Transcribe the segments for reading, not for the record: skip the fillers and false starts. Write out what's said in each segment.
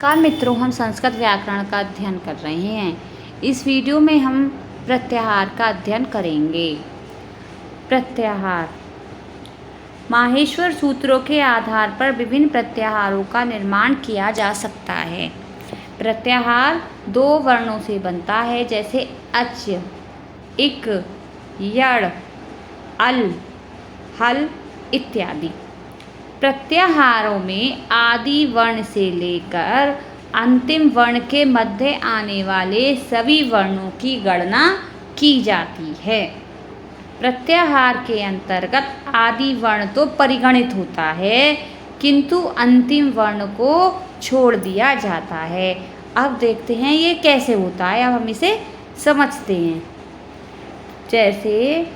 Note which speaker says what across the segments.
Speaker 1: नमस्कार मित्रों, हम संस्कृत व्याकरण का अध्ययन कर रहे हैं। इस वीडियो में हम प्रत्याहार का अध्ययन करेंगे। प्रत्याहार माहेश्वर सूत्रों के आधार पर विभिन्न प्रत्याहारों का निर्माण किया जा सकता है। प्रत्याहार दो वर्णों से बनता है, जैसे अच, इक, यड़, अल, हल इत्यादि। प्रत्याहारों में आदि वर्ण से लेकर अंतिम वर्ण के मध्य आने वाले सभी वर्णों की गणना की जाती है। प्रत्याहार के अंतर्गत आदि वर्ण तो परिगणित होता है, किंतु अंतिम वर्ण को छोड़ दिया जाता है। अब देखते हैं ये कैसे होता है। अब हम इसे समझते हैं। जैसे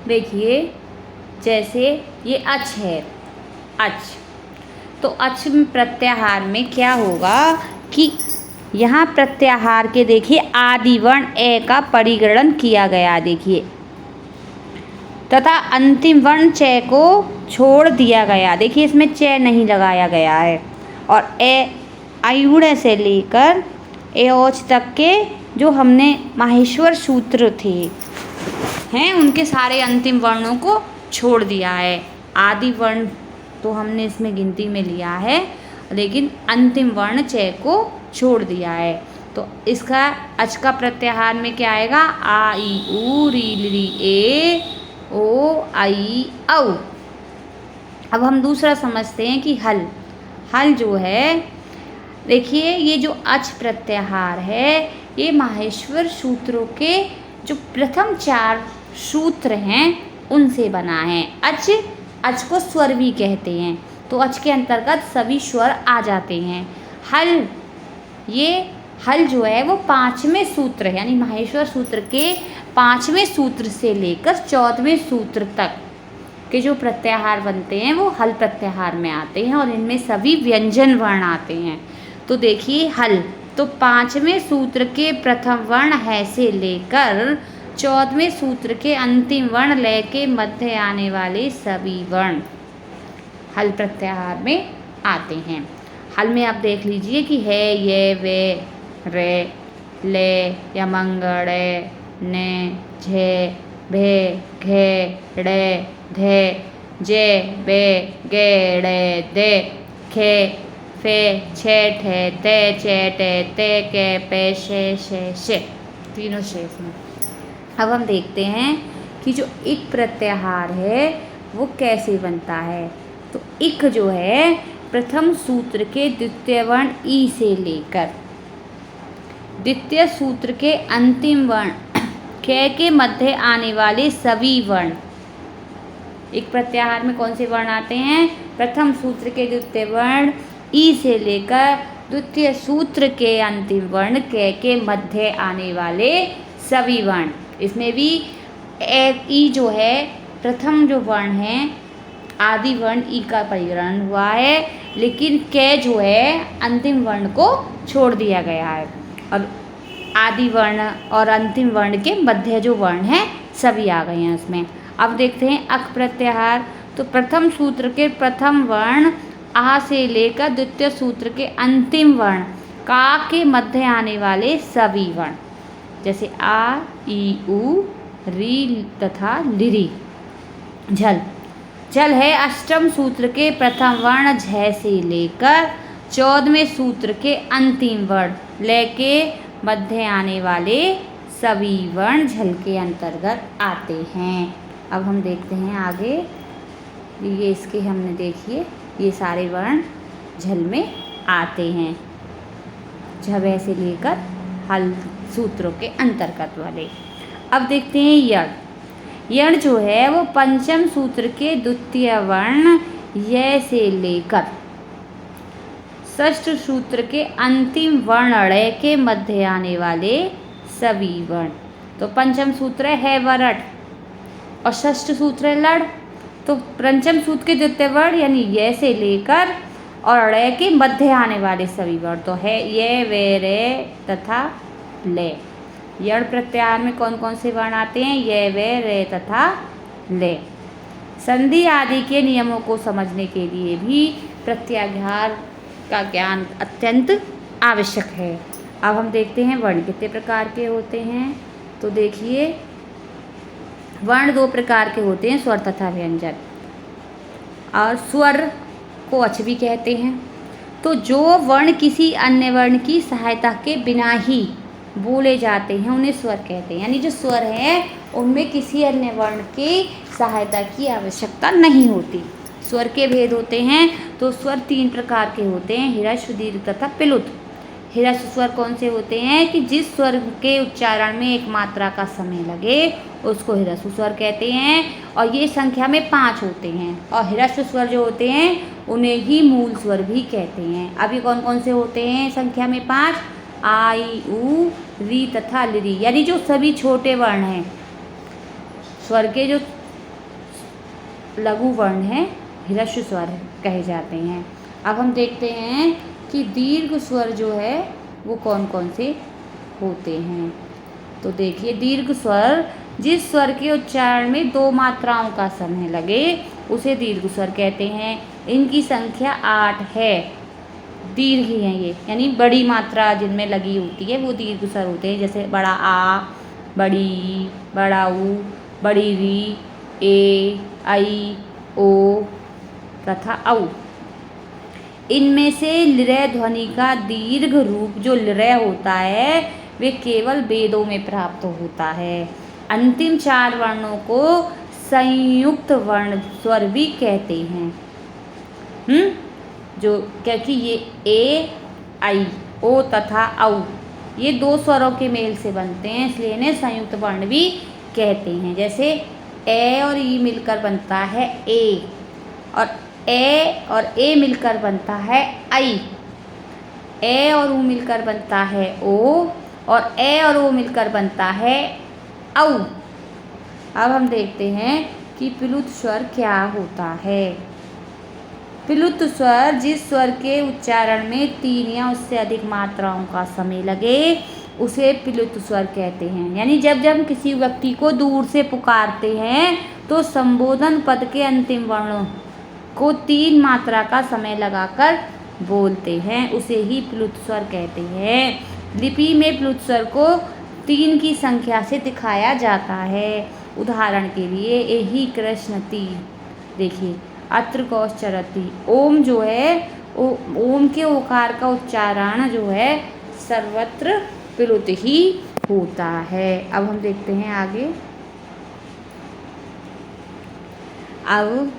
Speaker 1: देखिए, जैसे ये अच है, अच, तो अच प्रत्याहार में क्या होगा कि यहाँ प्रत्याहार के देखिए आदि वर्ण ए का परिगणन किया गया, देखिए, तथा अंतिम वर्ण च को छोड़ दिया गया। देखिए इसमें च नहीं लगाया गया है। और ए आयुड़ से लेकर ए औच तक के जो हमने माहेश्वर सूत्र थे हैं, उनके सारे अंतिम वर्णों को छोड़ दिया है। आदि वर्ण तो हमने इसमें गिनती में लिया है, लेकिन अंतिम वर्ण च को छोड़ दिया है। तो इसका अच का प्रत्याहार में क्या आएगा? आ ई उ री ली ए ओ आई औ। अब हम दूसरा समझते हैं कि हल। हल जो है, देखिए ये जो अच प्रत्याहार है, ये माहेश्वर सूत्रों के जो प्रथम 4 सूत्र हैं उनसे बना है। अच को स्वर भी कहते हैं, तो अच के अंतर्गत सभी स्वर आ जाते हैं। हल, ये हल जो है वो 5वें सूत्र है, यानी माहेश्वर सूत्र के 5वें सूत्र से लेकर 14वें सूत्र तक के जो प्रत्याहार बनते हैं वो हल प्रत्याहार में आते हैं, और इनमें सभी व्यंजन वर्ण आते हैं। तो देखिए हल, तो 5वें सूत्र के प्रथम वर्ण है से लेकर 14वें सूत्र के अंतिम वर्ण लय के मध्य आने वाले सभी वर्ण हल प्रत्याहार में आते हैं। हल में आप देख लीजिए कि है, ये, वे, रे, ले, यमंगड़, ने, झे, भे, घे, ड़े, धे, जे, बे, गे, ड़े, दे, खे, फे, छे, ठे, ते, चे, टे, ते, के, पे, शे, तीनों शेष में। अब हम देखते हैं कि जो इक प्रत्याहार है वो कैसे बनता है। तो इक जो है प्रथम सूत्र के द्वितीय वर्ण ई से लेकर द्वितीय सूत्र के अंतिम वर्ण कै के मध्य आने वाले सभी वर्ण। इक प्रत्याहार में कौन से वर्ण आते हैं? प्रथम सूत्र के द्वितीय वर्ण ई से लेकर द्वितीय सूत्र के अंतिम वर्ण कै के मध्य आने वाले सभी वर्ण। इसमें भी एक ई जो है प्रथम जो वर्ण है, आदि वर्ण ई का परिगणन हुआ है, लेकिन कै जो है अंतिम वर्ण को छोड़ दिया गया है, और आदि वर्ण और अंतिम वर्ण के मध्य जो वर्ण हैं सभी आ गए हैं उसमें। अब देखते हैं अक प्रत्याहार। तो प्रथम सूत्र के प्रथम वर्ण आ से लेकर द्वितीय सूत्र के अंतिम वर्ण का के मध्य आने वाले सभी वर्ण, जैसे आ, ई, उ, री तथा लिरी। झल, झल है अष्टम सूत्र के प्रथम वर्ण झ से लेकर 14वें सूत्र के अंतिम वर्ण लय के मध्य आने वाले सभी वर्ण झल के अंतर्गत आते हैं। अब हम देखते हैं आगे, ये इसके हमने देखिए ये सारे वर्ण झल में आते हैं, झ से लेकर हल सूत्रों के अंतर्गत वाले। अब देखते हैं यण। यण जो है वो पंचम सूत्र के द्वितीय वर्ण य से लेकर षष्ठ सूत्र के अंतिम वर्ण ड़ के मध्य आने वाले सभी वर्ण। तो पंचम सूत्र है वरट और षष्ठ सूत्र है लड़। तो पंचम सूत्र के द्वितीय वर्ण यानी य से लेकर और ड़ के मध्य आने वाले सभी वर्ण तो है ये, वे, रे तथा ले। यण प्रत्याहार में कौन कौन से वर्ण आते हैं? ये, वे, रे तथा ले। संधि आदि के नियमों को समझने के लिए भी प्रत्याहार का ज्ञान अत्यंत आवश्यक है। अब हम देखते हैं वर्ण कितने प्रकार के होते हैं। तो देखिए, वर्ण 2 प्रकार के होते हैं, स्वर तथा व्यंजन। और स्वर को अच भी कहते हैं। तो जो वर्ण किसी अन्य वर्ण की सहायता के बिना ही बोले जाते हैं उन्हें स्वर कहते हैं। यानी जो स्वर हैं उनमें किसी अन्य वर्ण की सहायता की आवश्यकता नहीं होती। स्वर के भेद होते हैं। तो स्वर 3 प्रकार के होते हैं, ह्रस्व, दीर्घ तथा प्लुत। ह्रस्व स्वर कौन से होते हैं कि जिस स्वर के उच्चारण में एक मात्रा का समय लगे उसको ह्रस्व स्वर कहते हैं। और ये संख्या में 5 होते हैं। और ह्रस्व स्वर जो होते हैं उन्हें ही मूल स्वर भी कहते हैं। अब ये कौन कौन से होते हैं संख्या में 5? आ, ई, ऊ, री तथा लृ। यानी जो सभी छोटे वर्ण हैं, स्वर के जो लघु वर्ण हैं ह्रस्व स्वर कहे जाते हैं। अब हम देखते हैं कि दीर्घ स्वर जो है वो कौन कौन से होते हैं। तो देखिए, दीर्घ स्वर जिस स्वर के उच्चारण में 2 मात्राओं का समय लगे उसे दीर्घ स्वर कहते हैं। इनकी संख्या 8 है। दीर्घ हैं ये, यानी बड़ी मात्रा जिनमें लगी होती है वो दीर्घ स्वर होते हैं। जैसे बड़ा आ, बड़ी ई, बड़ा ऊ, बड़ी री, ए, आई, ओ तथा औ। इनमें से लृ ध्वनि का दीर्घ रूप जो लृ होता है वे केवल वेदों में प्राप्त होता है। अंतिम 4 वर्णों को संयुक्त वर्ण स्वर भी कहते हैं। जो क्योंकि ये ए, आई, ओ तथा औ ये 2 स्वरों के मेल से बनते हैं, इसलिए इन्हें संयुक्त वर्ण भी कहते हैं। जैसे ए और ई मिलकर बनता है ए, और ए मिलकर बनता है आई, ए और ऊ मिलकर बनता है ओ, और ए और ओ मिलकर बनता है औ। अब हम देखते हैं कि प्लुत स्वर क्या होता है। प्लुत स्वर जिस स्वर के उच्चारण में 3 या उससे अधिक मात्राओं का समय लगे उसे प्लुत स्वर कहते हैं। यानी जब जब किसी व्यक्ति को दूर से पुकारते हैं तो संबोधन पद के अंतिम वर्णों को 3 मात्रा का समय लगाकर बोलते हैं, उसे ही प्लुत स्वर कहते हैं। लिपि में प्लुत स्वर को 3 की संख्या से दिखाया जाता है। उदाहरण के लिए एहि कृष्णति, देखिए अत्र कौश्चरति। ओम जो है ओम के ओकार का उच्चारण जो है सर्वत्र प्लुत ही होता है। अब हम देखते हैं आगे। अब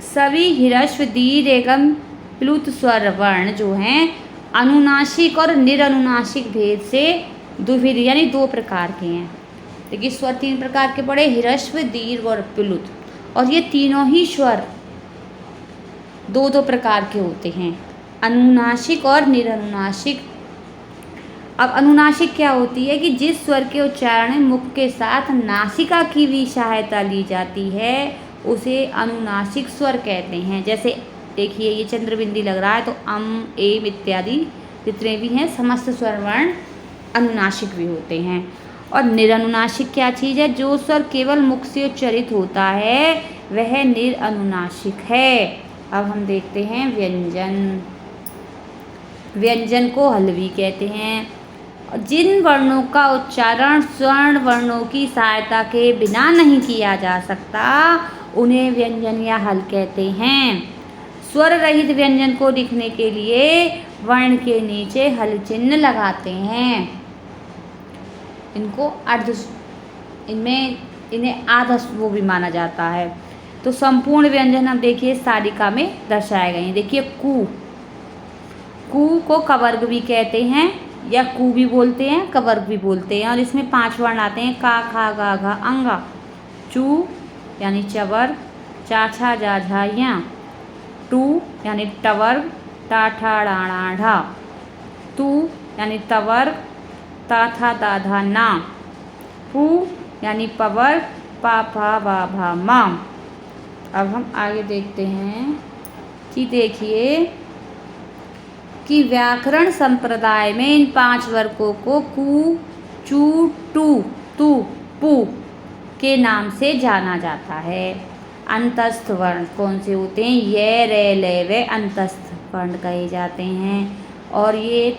Speaker 1: सभी ह्रस्व, दीर्घ एवं प्लुत स्वर वर्ण जो हैं अनुनासिक और निरनुनासिक भेद से द्विविध यानी 2 प्रकार के हैं। देखिए, स्वर 3 प्रकार के पड़े, ह्रस्व, दीर्घ और प्लुत। और ये तीनों ही स्वर 2-2 प्रकार के होते हैं, अनुनासिक और निरनुनासिक। अब अनुनासिक क्या होती है कि जिस स्वर के उच्चारण में मुख के साथ नासिका की भी सहायता ली जाती है उसे अनुनासिक स्वर कहते हैं। जैसे देखिए, ये चंद्रबिंदी लग रहा है तो अम, एम इत्यादि जितने भी हैं समस्त स्वर वर्ण अनुनासिक भी होते हैं। और निरनुनासिक क्या चीज़ है? जो स्वर केवल मुख से उच्चरित होता है वह निरनुनासिक है। अब हम देखते हैं व्यंजन। व्यंजन को हल्वी कहते हैं। जिन वर्णों का उच्चारण स्वर्ण वर्णों की सहायता के बिना नहीं किया जा सकता उन्हें व्यंजन या हल कहते हैं। स्वर रहित व्यंजन को लिखने के लिए वर्ण के नीचे हल चिन्ह लगाते हैं। इन्हें आधा वो भी माना जाता है। तो संपूर्ण व्यंजन हम देखिए सारिका में दर्शाए गए हैं। देखिए, कु को कवर्ग भी कहते हैं या कु भी बोलते हैं, कवर्ग भी बोलते हैं। और इसमें 5 वर्ण आते हैं, का, खा, गा, घा, अंगा। चू यानी चवर्ग, चा, छा, जा, झा, या। टू यानी टवर्ग, टा, ठा, डा, णा, ढा। तू यानी तवर्ग, ता, था, दा, धा, ना। पू यानी पवर्ग, पा, फा, बा, भा, मा। अब हम आगे देखते हैं कि देखिए कि व्याकरण संप्रदाय में इन 5 वर्गों को कु, चू, टू, तू, पू के नाम से जाना जाता है। अंतस्थ वर्ण कौन से होते हैं? ये, रे, ले, वे अंतस्थ वर्ण कहे जाते हैं। और ये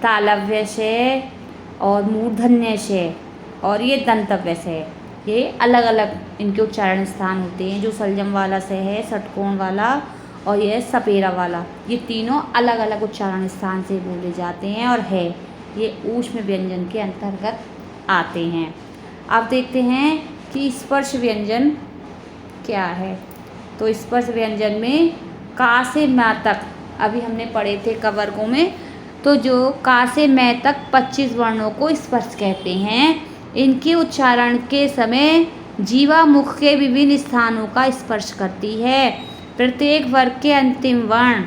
Speaker 1: तालव्य से और मूर्धन्य से और ये दंतव्य से, ये अलग अलग इनके उच्चारण स्थान होते हैं। जो सलजम वाला से है, षटकोण वाला और यह सपेरा वाला, ये तीनों अलग अलग उच्चारण स्थान से बोले जाते हैं और है ये ऊष्म व्यंजन के अंतर्गत आते हैं। अब देखते हैं कि स्पर्श व्यंजन क्या है। तो स्पर्श व्यंजन में का से म तक अभी हमने पढ़े थे कवर्गों में, तो जो का से म तक 25 वर्णों को स्पर्श कहते हैं। इनके उच्चारण के समय जीवा मुख के विभिन्न स्थानों का स्पर्श करती है। प्रत्येक वर्ग के अंतिम वर्ण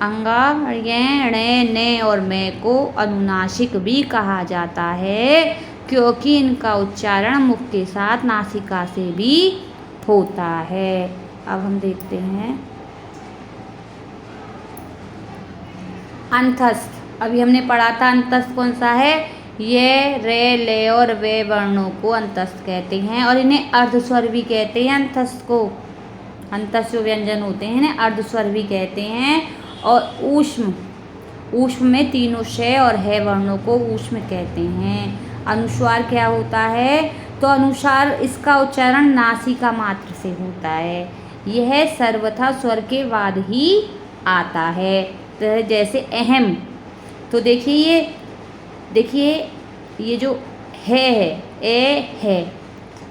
Speaker 1: अंगा, य, ण, न और मे को अनुनासिक भी कहा जाता है, क्योंकि इनका उच्चारण मुख के साथ नासिका से भी होता है। अब हम देखते हैं अंतस्थ। अभी हमने पढ़ा था अंतस्थ कौन सा है, ये, रे, ले और वे वर्णों को अंतस्थ कहते हैं और इन्हें अर्धस्वर भी कहते हैं। अंतस्थ को, अंतस्थ जो व्यंजन होते हैं इन्हें अर्धस्वर भी कहते हैं। और ऊष्म, ऊष्म में तीनों श और है वर्णों को ऊष्म कहते हैं। अनुस्वार क्या होता है, तो अनुसार इसका उच्चारण नासिका मात्र से होता है। यह सर्वथा स्वर के बाद ही आता है। तो जैसे अहम, तो देखिए ये जो है ए है,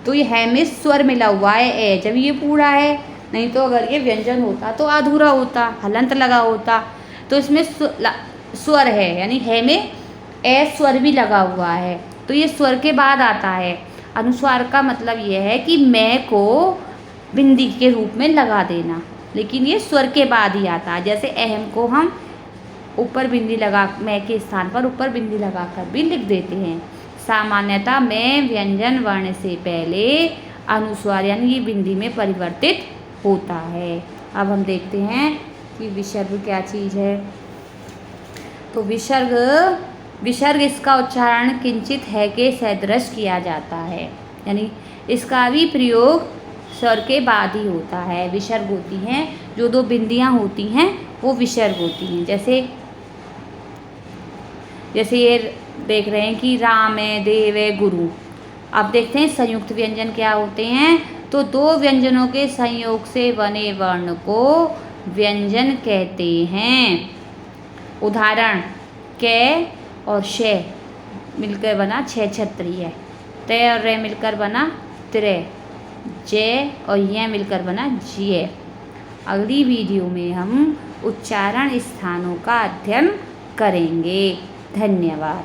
Speaker 1: तो ये है में स्वर मिला हुआ है ए, जब ये पूरा है, नहीं तो अगर ये व्यंजन होता तो अधूरा होता, हलंत लगा होता। तो इसमें स्वर है, यानी है में ए स्वर भी लगा हुआ है, तो ये स्वर के बाद आता है। अनुस्वार का मतलब यह है कि मैं को बिंदी के रूप में लगा देना, लेकिन ये स्वर के बाद ही आता है। जैसे अहम को हम ऊपर बिंदी लगा, मैं के स्थान पर ऊपर बिंदी लगाकर भी लिख देते हैं। सामान्यतः मैं व्यंजन वर्ण से पहले अनुस्वार यानी ये बिंदी में परिवर्तित होता है। अब हम देखते हैं कि विसर्ग क्या चीज़ है। तो विसर्ग इसका उच्चारण किंचित है के सदृश किया जाता है, यानी इसका भी प्रयोग स्वर के बाद ही होता है। विसर्ग होती हैं जो दो बिंदियां होती हैं वो विसर्ग होती हैं। जैसे ये देख रहे हैं कि राम है, देव है, गुरु। अब देखते हैं संयुक्त व्यंजन क्या होते हैं। तो दो व्यंजनों के संयोग से बने वर्ण को व्यंजन कहते हैं। उदाहरण कै और शे मिलकर बना छह छत्रीय, तय और रे मिलकर बना त्रे, जय और ये मिलकर बना जिये। अगली वीडियो में हम उच्चारण स्थानों का अध्ययन करेंगे। धन्यवाद।